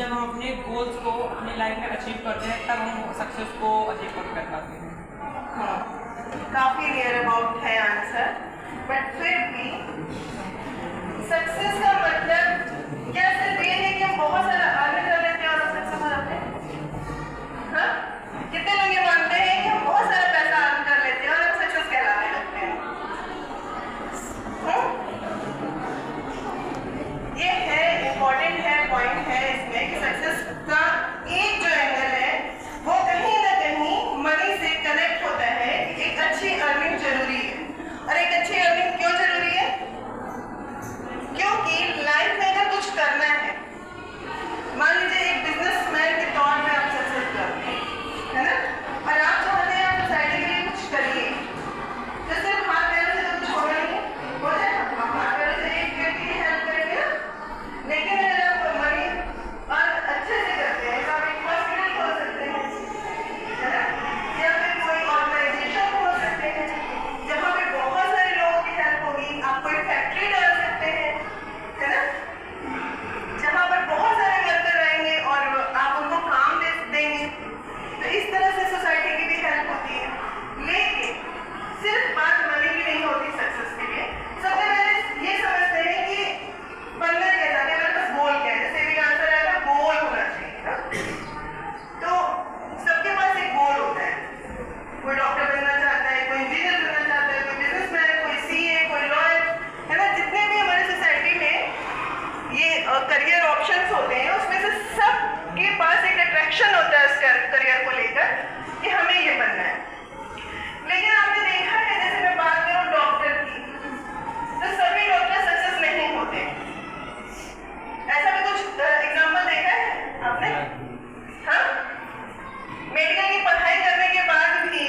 जब हम अपने गोल्स को अपनी लाइफ में अचीव करते हैं तब हम सक्सेस को अचीव कर पाते हैं। काफ़ी नियर अबाउट है आंसर, बट फिर भी सक्सेस का मतलब क्या सिर्फ ये है कि हम बहुत सारा अर्न कर लेते हैं और हम सक्सेस हो जाते हैं? हाँ, कितने लोग ये मानते हैं कि हम बहुत सारा पैसा अर्न कर लेते हैं और हम सक्सेस कहलाने लगते हैं? ये है इम्पोर्टेंट है, पॉइंट है इसमें कि सक्सेस का एक जो एंगल है वो कहीं ना कहीं मनी से कनेक्ट होता है। एक अच्छी अर्निंग जरूरी है, और एक अच्छी अर्निंग क्यों जरूरी है? क्योंकि लाइफ में अगर कुछ करना है, मान लीजिए एक बिजनेसमैन के तौर पे आप सक्सेस करते हैं, है ना, और आप चाहते हैं आप सोसाइटी के लिए कुछ करिए, तो सिर्फ हाथ पैरों से तो कुछ होगा नहीं, हो जाएगा? आप हाथ पैरों से एक व्यक्ति की हेल्प करेंगे ना, लेकिन अगर आप मनी और अच्छे से करते हैं तो आप एक हॉस्पिटल खोल सकते हैं, है ना, या फिर कोई ऑर्गेनाइजेशन खोल सकते हैं जहाँ पे बहुत सारे लोगों की हेल्प होगी। आप कोई फैक्ट्री डाल सकते हैं, है ना, जहाँ पर बहुत सारे वर्कर रहेंगे और आप उनको काम देंगे। तो इस तरह से सोसाइटी की भी हेल्प होती है। लेकिन सिर्फ बात मनी की नहीं होती सक्सेस के लिए। सबसे पहले ये समझते हैं कि बनना क्या चाहते हैं, मेरे पास गोल क्या है। जैसे भी आंसर आएगा गोल होना चाहिए ना, तो सबके पास एक गोल होता है। कोई डॉक्टर बनना चाहता है, कोई इंजीनियर बनना चाहता है, कोई बिजनेसमैन, कोई सीए, कोई लॉयर, है ना। जितने भी हमारी सोसाइटी में ये करियर ऑप्शंस होते हैं उसमें से सबके पास एक अट्रैक्शन होता है उस करियर को लेकर कि हमें ये बनना है। लेकिन आपने देखा है, जैसे मैं बात करूँ डॉक्टर की, तो सभी डॉक्टर सक्सेस नहीं होते। ऐसा भी कुछ एग्जाम्पल देखा है आपने? हाँ, मेडिकल की पढ़ाई करने के बाद भी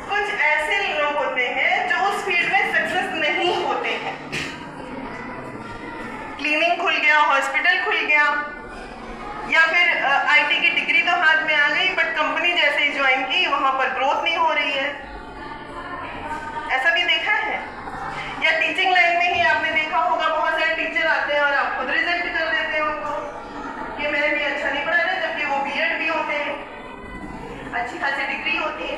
कुछ ऐसे लोग होते हैं जो उस फील्ड में सक्सेस नहीं होते हैं। क्लिनिक खुल गया, हॉस्पिटल खुल गया, या फिर आईटी की डिग्री तो हाथ में आ गई, बट कंपनी जैसे ही ज्वाइन की वहां पर ग्रोथ नहीं हो रही है। ऐसा भी देखा है। या टीचिंग लाइन में ही आपने देखा होगा, बहुत सारे टीचर आते हैं और आप खुद रिजेक्ट कर देते हैं उनको कि मैंने भी अच्छा नहीं पढ़ा रहे, जबकि वो बीएड भी होते हैं, अच्छी खासी डिग्री होती है।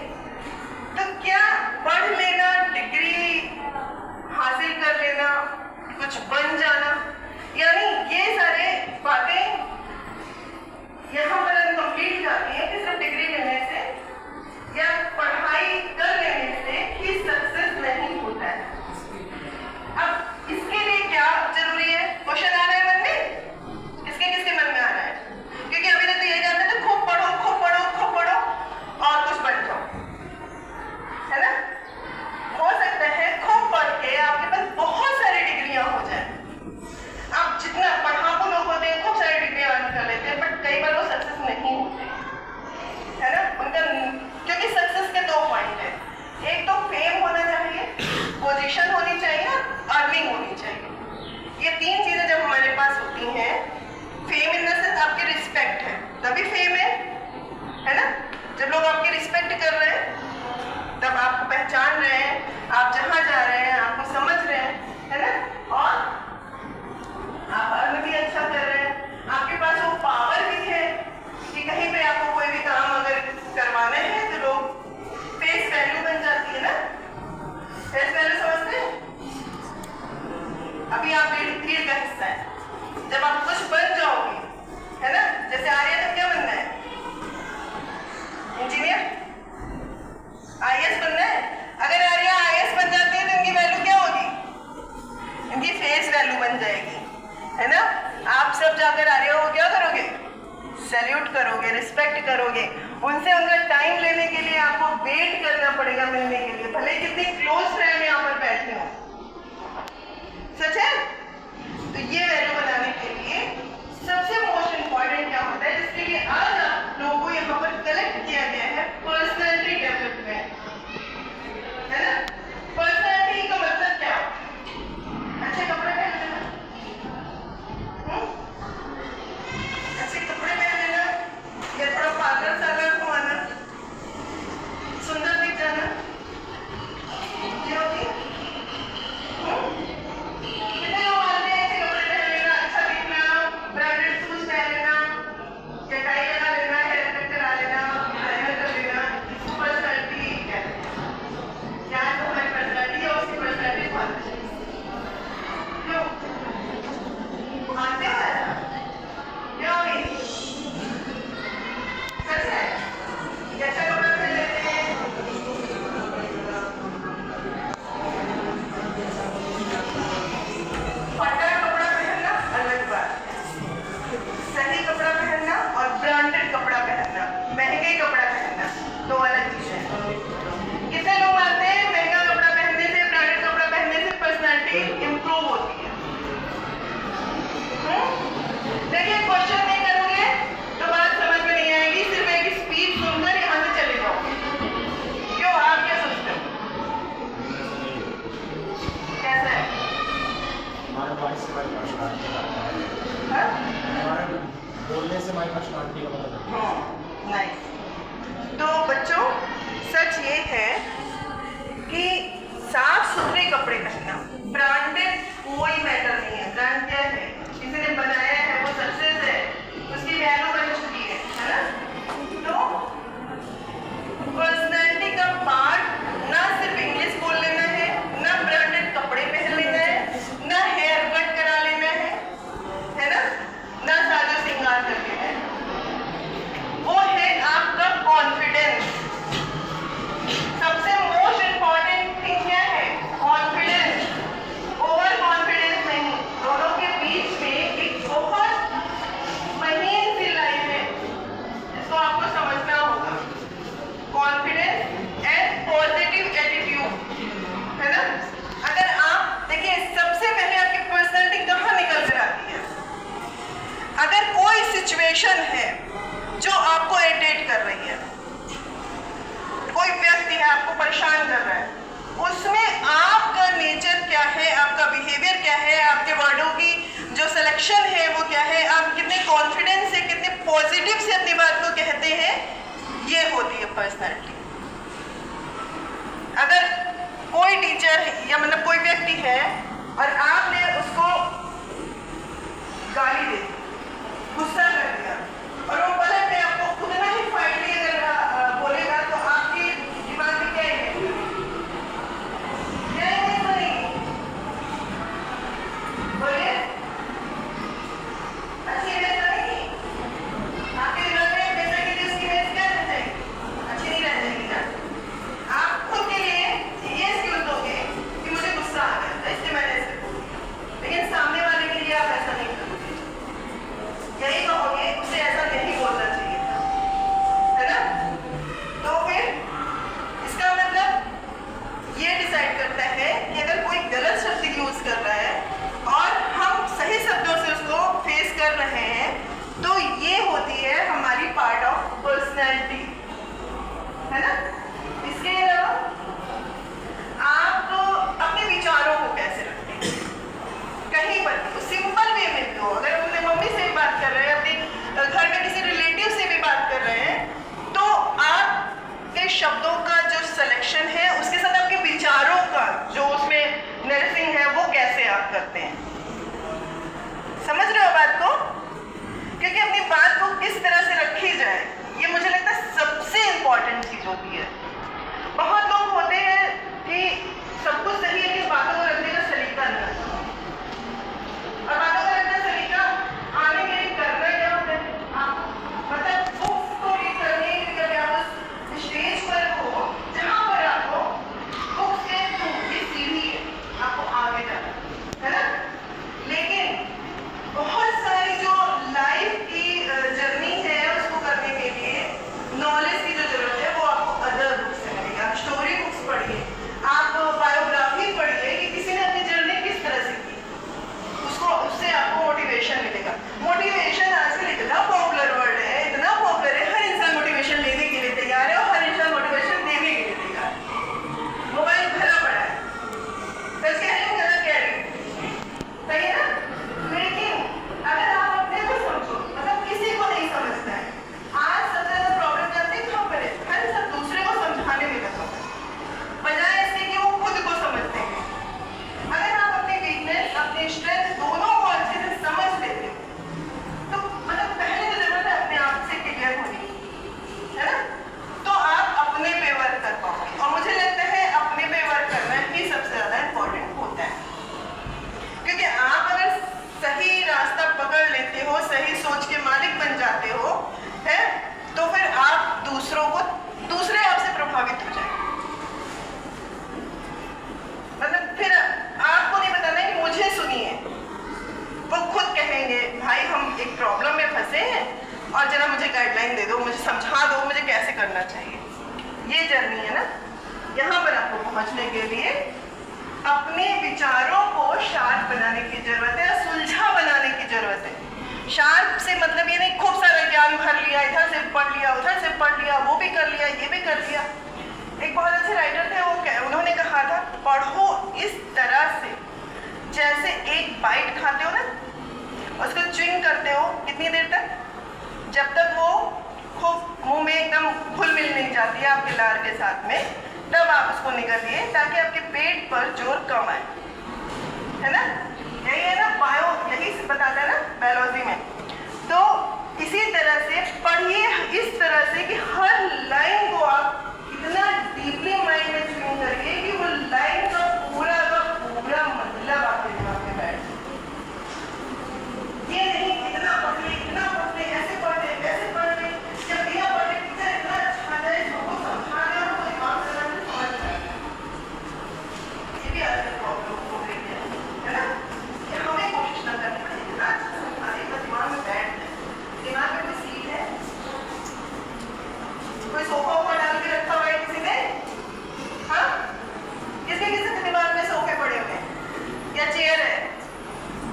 तो क्या पढ़ लेना, डिग्री हासिल कर लेना, कुछ बन जाना, यानी ये सारे बातें यहाँ पर अनकम्प्लीट जाती है कि सिर्फ डिग्री मिलने से या पढ़ाई कर लेने से ही सक्सेस नहीं होता है। अब इसके लिए क्या जरूरी है? क्वेश्चन आ रहा है मन में? किसके किसके मन में आ रहा है? क्योंकि अभी तक तो यही जानते थे, खूब पढ़ो, खूब पढ़ो, खूब पढ़ो और कुछ बन जाओ, है ना। हो सकता है खूब पढ़ के आपके पास बहुत सारी डिग्रियां हो जाए। आप जितना पढ़ाकू लोग होते हैं खूब सारी डिग्रियां अर्न कर लेते हैं, बट कई बार वो सक्सेस नहीं होते, है ना। उनका क्योंकि सक्सेस के दो पॉइंट है, एक तो फेम होना चाहिए, पोजीशन होनी चाहिए, अर्निंग होनी चाहिए। ये तीन चीजें जब हमारे पास होती हैं, फेम इन द सेंस आपकी रिस्पेक्ट है तभी फेम है ना। जब लोग आपकी रिस्पेक्ट कर रहे हैं तब आपको पहचान रहे हैं, आप जहाँ जा रहे हैं आपको समझ रहे हैं, है ना, और आप अर्न भी अच्छा कर रहे हैं। आपके पास वो पावर भी है कि कहीं पे आपको कोई भी काम अगर करवाना है तो लोग फेस वैल्यू बन जाती है ना। फेस वैल्यू समझते हैं? अभी आप भीड़ का हिस्सा है। जब आप कुछ बन जाओगे, है ना, जैसे आर्या को क्या बनना है? इंजीनियर, आईएएस बनना है। अगर आर्या आईएएस बन जाते हैं तो इनकी वैल्यू क्या होगी? इनकी फेस वैल्यू बन जाएगी, है ना। आप सब जाकर आर्या को क्या करोगे? सैल्यूट करोगे, रिस्पेक्ट करोगे। उनसे उनका टाइम लेने के लिए आपको वेट करना पड़ेगा मिलने के लिए, भले कितनी क्लोज फ्रेंड यहाँ पर बैठे हो। सच है? तो ये वैल्यू बनाने के लिए वॉइस से हमारी पर्सनालिटी का पता लगता हाँ? है, हमारे बोलने से हमारी पर्सनालिटी का पता लगता है। नाइस। तो बच्चों, सच ये है कि साफ सुथरे कपड़े पहनना, ब्रांडेड कोई मैटर नहीं है। ब्रांड क्या है? किसी ने बनाया है, वो सक्सेस है, उसकी वैल्यू बन चुकी है ना? तो पर्सनैलिटी का पार्ट ना सिर्फ इंग्लिश बोल लेना है, ना ब्रांडेड कपड़े पहन लेना है, ना हेयर कट करा लेना है ना? ना साजो श्रृंगार कर लेना है। वो है आपका कॉन्फिडेंस। सबसे मोस्ट इंपॉर्टेंट थिंग क्या है? कॉन्फिडेंस। ओवर कॉन्फिडेंस नहीं। दोनों के बीच में एक बहुत महीन सी लाइन है, इसको आपको समझना होगा। कॉन्फिडेंस एंड पॉजिटिव एटीट्यूड, है ना? अगर आप देखिए, सबसे पहले आपकी पर्सनैलिटी कहाँ निकल कर आती है? अगर कोई सिचुएशन है जो आपको इरिटेट कर रही है, कोई व्यक्ति है आपको परेशान कर रहा है, उसमें आपका नेचर क्या है, आपका बिहेवियर क्या है, आपके वर्डों की जो सिलेक्शन है वो क्या है, आप कितने कॉन्फिडेंस से, कितने पॉजिटिव से अपनी बात को कहते हैं, ये होती है पर्सनैलिटी। अगर कोई टीचर या मतलब कोई व्यक्ति है और आपने उसको गाली दे दी, गुस्सा कर दिया, और वो पलट के आपको उतना ही फाइटली अगर बोलेगा, तो आपके दिमाग में क्या है? क्या है नहीं? बोलिए। अच्छी इमेज नहीं आपके दिमाग में, जैसे कि जिसकी इमेज क्या रह जाएगी? अच्छी नहीं रह जाएगी ना? आप खुद के लिए ये स्किल दोगे कि मुझे गुस्सा आ गया था, इसलिए मैंने ऐसे बोल दिया, लेकिन सामने वाले के लिए आप ऐसा नहीं करोगे। यही कहोगे उसे ऐसा नहीं बोलना चाहिए था, है ना? तो फिर इसका मतलब ये डिसाइड करता है कि अगर कोई गलत शब्द यूज कर रहा है और हम सही शब्दों से उसको फेस कर रहे हैं, तो ये होती है हमारी पार्ट ऑफ पर्सनैलिटी, है ना? इसके अलावा आप अपने विचारों को कैसे रखते हैं, कहीं पर भी सिंपल वे में भी हो। अगर अपने मम्मी से भी बात कर रहे हैं, अपने घर में किसी रिलेटिव से भी बात कर रहे हैं, तो आपके शब्दों का जो सिलेक्शन है, उसके साथ आपके विचारों का जो उसमें नर्सिंग है, वो कैसे आप करते हैं। समझ रहे हो बात को? क्योंकि अपनी बात को किस तरह से रखी जाए, ये मुझे लगता है सबसे इंपॉर्टेंट चीज होती है। बहुत लोग होते हैं कि सब कुछ सही है, कि बातों को रखने का सलीका नहीं आता, और बातों का रखना सलीका आने के लिए करना क्या होता है? आप मतलब बुक्स को रीड करने के लिए, जब आप उस स्टेज पर हो जहाँ पर आपको बुक्स के थ्रू ये सीढ़ी है, आपको आगे जाना है ना? लेकिन बहुत सारी जो लाइफ की जर्नी है, उसको करने के लिए नॉलेज की जो जरूरत है, वो आपको अदर बुक्स से मिलेगी। आप स्टोरी बुक्स पढ़िए, आप बायोग्राफी पढ़िए कि किसी ने अपनी जर्नी किस तरह से की, उससे आपको मोटिवेशन मिलेगा। मोटिवेशन आजकल इतना पॉपुलर वर्ड है, इतना पॉपुलर है, हर इंसान मोटिवेशन लेने के लिए तैयार है और हर इंसान मोटिवेशन देने के लिए तैयार है। मोबाइल भरा पड़ा है, सच कह रही हूँ, गलत कह रही हूँ, सही है ना? लेकिन अगर आप अपने को समझो, मतलब किसी को नहीं समझता है। आज सबसे ज्यादा प्रॉब्लम जानते हैं कहाँ पर है? हर सब दूसरे को समझाने में लगा है, बजाय इसके कि वो खुद को समझते हैं। अगर आप अपने वीकनेस, अपने स्ट्रेंथ दोनों को अच्छे से समझ लेते हो, तो मतलब पहले तो जरूरत है अपने आप से क्लियर होने की, है ना? तो आप अपने पे वर्क कर पाओगे, और मुझे लगता है अपने पे वर्क करना ही सबसे ज्यादा इम्पोर्टेंट होता है। क्योंकि आप अगर सही रास्ता पकड़ लेते हो, सही सोच के मालिक बन जाते हो, है, तो फिर आप दूसरे आपसे प्रभावित हो जाएंगे। मतलब फिर आपको नहीं बताना है कि मुझे सुनिए, वो खुद कहेंगे भाई हम एक प्रॉब्लम में फंसे हैं और जरा मुझे गाइडलाइन दे दो, मुझे समझा दो मुझे कैसे करना चाहिए। ये जर्नी है ना, यहाँ पर आपको पहुँचने के लिए अपने विचारों को शार्प बनाने की जरूरत है, सुलझा बनाने की जरूरत है। शार्प से मतलब ये नहीं खूब सारा ज्ञान भर लिया, इधर से पढ़ लिया, उधर से पढ़ लिया, वो भी कर लिया, ये भी कर लिया। एक बहुत अच्छे राइटर थे, उन्होंने कहा था, पढ़ो इस तरह से जैसे एक बाइट खाना जाती है आपके लार के साथ में, तब आप उसको निकालिए ताकि आपके पेट पर जोर कम आए, है ना? यही है ना बायो, यही बताता है ना बायोलॉजी में। तो इसी तरह से पढ़िए इस तरह से कि हर लाइन को आप इतना डीपली माइंड में ट्यून करिए कि वो लाइन का पूरा मतलब आपके दिमाग में बैठ। ये नहीं इतना पढ़ ले ऐसे पढ़ ले जब बिना पढ़े टीचर इतना अच्छा है सबको समझा रहे और कोई काम करना नहीं समझ रहा है। ये भी आजकल प्रॉब्लम हो रही है ना? कि हमें कोशिश ना करनी पड़े इतना अच्छा दिमाग में बैठ जाए। दिमाग में कोई सीट है, कोई सोफा ऊपर डाल के रखा हुआ है किसी ने? हाँ, किसके दिमाग में सोफे पड़े हुए हैं या चेयर है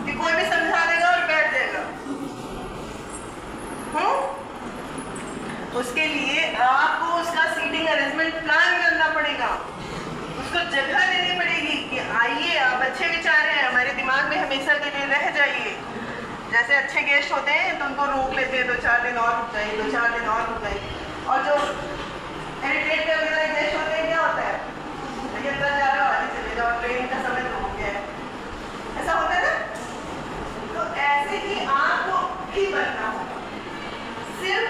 कि कोई भी समझा देगा और बैठ जाएगा? उसके लिए आपको उसका सीटिंग अरेंजमेंट प्लान करना पड़ेगा, उसको जगह देनी पड़ेगी कि आइए आप अच्छे विचार हैं हमारे दिमाग में हमेशा के लिए रह जाइए। जैसे अच्छे गेस्ट होते हैं तो उनको रोक लेते हैं, 2-4 दिन और रुक जाइए, 2-4 दिन और रुक जाइए। और जो इरिटेट करने वाले गेस्ट होते हैं क्या होता है, ये अंदर जा रहे हो आगे चले जाओ, ट्रेन का समय तो हो गया है, ऐसा होता है ना? तो ऐसे ही आपको भी बनना होगा, सिर्फ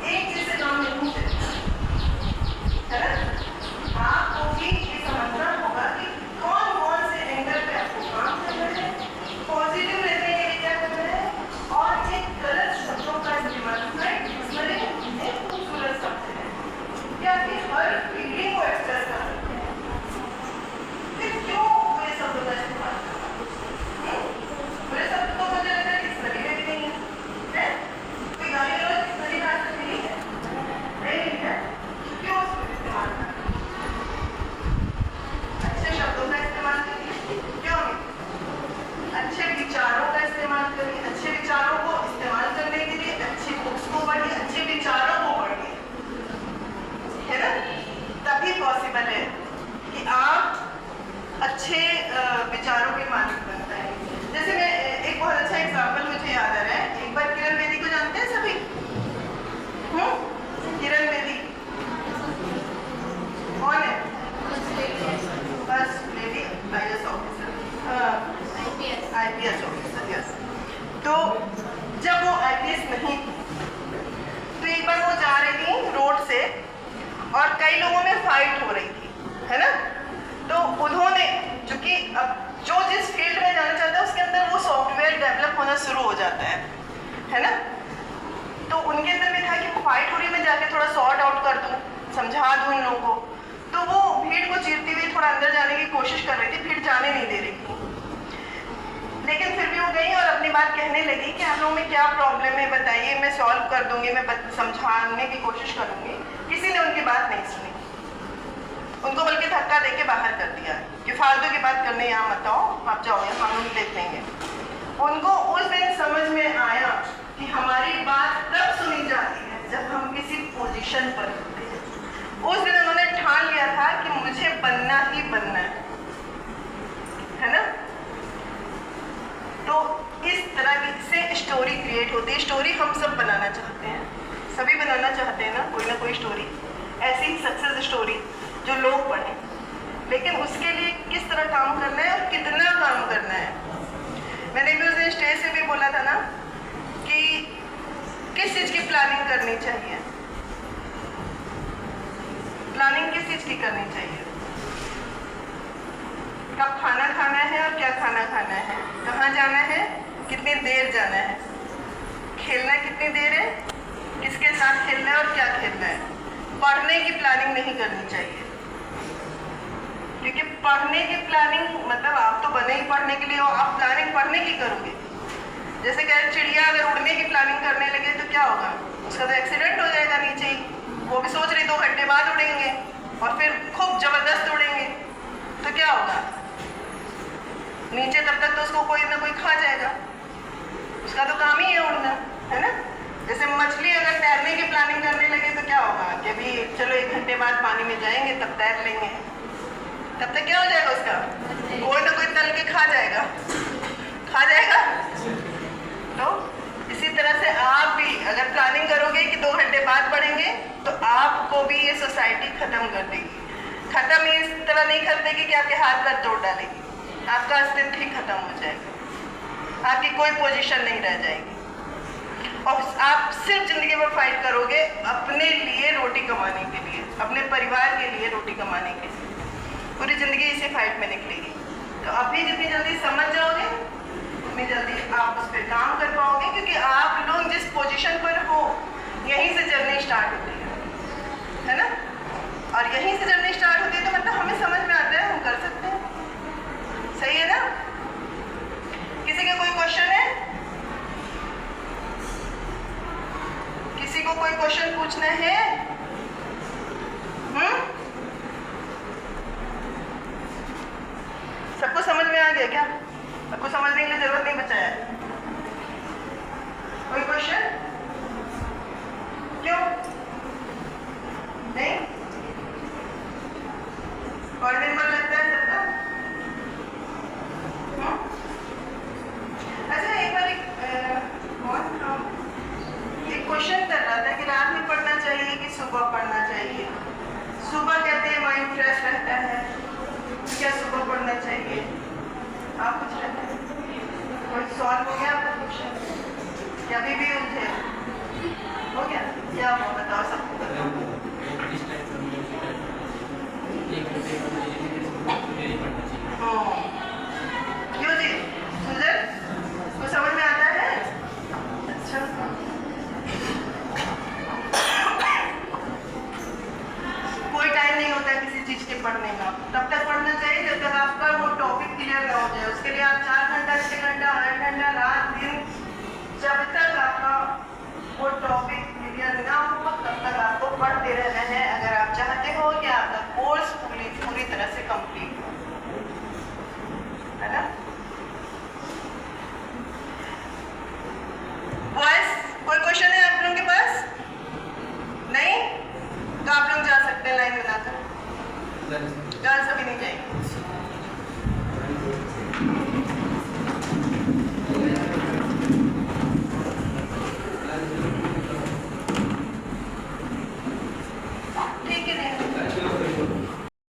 एक चीज से काम नहीं चलेगा, है ना? आपको भी ये समझना होगा कि कौन कौन से एंगल पे आपको काम करना है, पॉजिटिव रहने के लिए क्या करना है, और एक गलत शब्दों का इस्तेमाल करना है जिसमें एक खूबसूरत शब्द है कि आपकी हर फीलिंग को एक्सप्रेस कर सकते हैं। फिर क्यों बुरे शब्दों का इस्तेमाल करना? बुरे शब्द तो मुझे लगता है कि इस नदी में भी नहीं है, कोई गाली गलौज इस नदी में आज तक नहीं है, नहीं है, क्यों उसको इस्तेमाल करना? अच्छे शब्दों का इस्तेमाल करिए, क्यों नहीं? अच्छे विचारों का इस्तेमाल करिए, अच्छे विचारों को इस्तेमाल करने के लिए अच्छी बुक्स को पढ़िए, अच्छे विचारों को पढ़िए, है ना? तभी पॉसिबल है कि आप अच्छे विचारों के मालिक बन पाएंगे। जैसे मैं एक बहुत अच्छा एग्जाम्पल मुझे याद आ रहा है, एक बार किरण बेदी को जानते हैं सभी? किरण बेदी कौन है? First lady IAS officer, IPS officer, yes. तो जब वो IPS नहीं थी तो एक बार वो जा रही थी रोड से और कई लोगों में फाइट हो रही थी, है ना? तो उन्होंने, चूंकि अब जो जिस फील्ड में जाना चाहता है उसके अंदर वो सॉफ्टवेयर डेवलप होना शुरू हो जाता है ना? तो उनके अंदर भी था कि फाइट हो रही, मैं जाके थोड़ा सॉर्ट आउट कर दूं, समझा दूं इन लोगों को। तो वो भीड़ को चीरती हुई थोड़ा अंदर जाने की कोशिश कर रही थी, भीड़ जाने नहीं दे रही थी, लेकिन फिर भी वो गई और अपनी बात कहने लगी कि आप लोगों में क्या प्रॉब्लम है बताइए, मैं सॉल्व कर दूंगी, मैं समझाने की कोशिश करूंगी। किसी ने उनकी बात नहीं सुनी, उनको बल्कि धक्का देके बाहर कर दिया कि फालतू की बात करने यहाँ मत आओ, आप जाओ, यहाँ हम लोग देख लेंगे। उनको उस दिन समझ में आया कि हमारी बात तब सुनी जाती है जब हम किसी पोजीशन पर होते हैं। उस दिन उन्होंने ठान लिया था कि मुझे बनना ही बनना है ना? तो इस तरह की से स्टोरी क्रिएट होती है। स्टोरी हम सब बनाना चाहते हैं, सभी बनाना चाहते हैं ना कोई स्टोरी, ऐसी सक्सेस स्टोरी जो लोग पढ़ें, लेकिन उसके लिए किस तरह काम करना है और कितना काम करना है। मैंने भी उस दिन स्टेज से भी बोला था ना कि किस चीज़ की प्लानिंग करनी चाहिए, प्लानिंग किस चीज़ की करनी चाहिए, कब खाना खाना है और क्या खाना खाना है, कहाँ जाना है, कितनी देर जाना है, खेलना कितनी देर है, किसके साथ खेलना है और क्या खेलना है। पढ़ने की प्लानिंग नहीं करनी चाहिए, क्योंकि पढ़ने की प्लानिंग मतलब आप तो बने ही पढ़ने के लिए हो, आप प्लानिंग पढ़ने की करोगे। जैसे कह चिड़िया अगर उड़ने की प्लानिंग करने लगे तो क्या होगा, उसका तो एक्सीडेंट हो जाएगा नीचे ही। वो भी सोच रही 2 घंटे बाद उड़ेंगे और फिर खूब जबरदस्त उड़ेंगे तो क्या होगा, नीचे तब तक तो उसको कोई ना कोई खा जाएगा, उसका तो काम ही है उड़ना, है ना? जैसे मछली अगर तैरने की प्लानिंग करने लगे तो क्या होगा कि अभी चलो 1 घंटे बाद पानी में जाएंगे तब तैर लेंगे, तब तक क्या हो जाएगा, उसका कोई ना कोई तल के खा जाएगा। तो इसी तरह से आप भी अगर प्लानिंग करोगे कि 2 घंटे बाद पढ़ेंगे तो आपको भी ये सोसाइटी खत्म कर देगी। खत्म इस तरह नहीं कर देगी कि आपके हाथ पैर तोड़ डालेगी, आपका अस्तित्व ही खत्म हो जाएगा, आपकी कोई पोजीशन नहीं रह जाएगी और आप सिर्फ जिंदगी में फाइट करोगे अपने लिए रोटी कमाने के लिए, अपने परिवार के लिए रोटी कमाने के लिए। पूरी जिंदगी इसी फाइट में निकलेगी। तो अभी जितनी जल्दी समझ जाओगे उतनी जल्दी आप उस पर काम कर पाओगे, क्योंकि आप लोग जिस पोजीशन पर हो यहीं से जर्नी स्टार्ट होती है ना। और यहीं से जर्नी स्टार्ट होती है तो मतलब हमें समझ में आता है, हम कर सकते हैं। सही है ना? किसी का कोई क्वेश्चन है? किसी को कोई क्वेश्चन पूछना है? सबको समझ में आ गया क्या? सबको समझने की जरूरत नहीं बचा है? कोई क्वेश्चन? क्यों नहीं? और नंबर लगता है सबका? अच्छा, एक बार एक क्वेश्चन कर रहा था कि रात में पढ़ना चाहिए कि सुबह पढ़ना चाहिए। सुबह कहते हैं माइंड फ्रेश रहता है, क्या सुबह पढ़ना चाहिए? आप कुछ रहते हैं? कोई सॉल्व हो गया आपका क्वेश्चन या अभी भी उलझे हो गया? क्या वो बताओ, सबको बताओ। क्यों जी सुजन, को समझ में आता है? अच्छा, कोई टाइम नहीं होता किसी चीज के पढ़ने का, तब तक पढ़ना चाहिए जब तक आपका वो टॉपिक क्लियर ना हो जाए। उसके लिए आप 4 घंटा 6 घंटा 8 घंटा रात दिन, जब तक आपका वो टॉपिक क्लियर ना हो तब तक आपको पढ़ते रहना है, अगर आप चाहते हो कि आपका कोर्स पूरी तरह से कंप्लीट हो, है ना। बॉयज, कोई क्वेश्चन है आप लोगों के पास? नहीं तो आप लोग जा सकते हैं लाइन बनाकर। गर्ल्स अभी नहीं जाएंगे।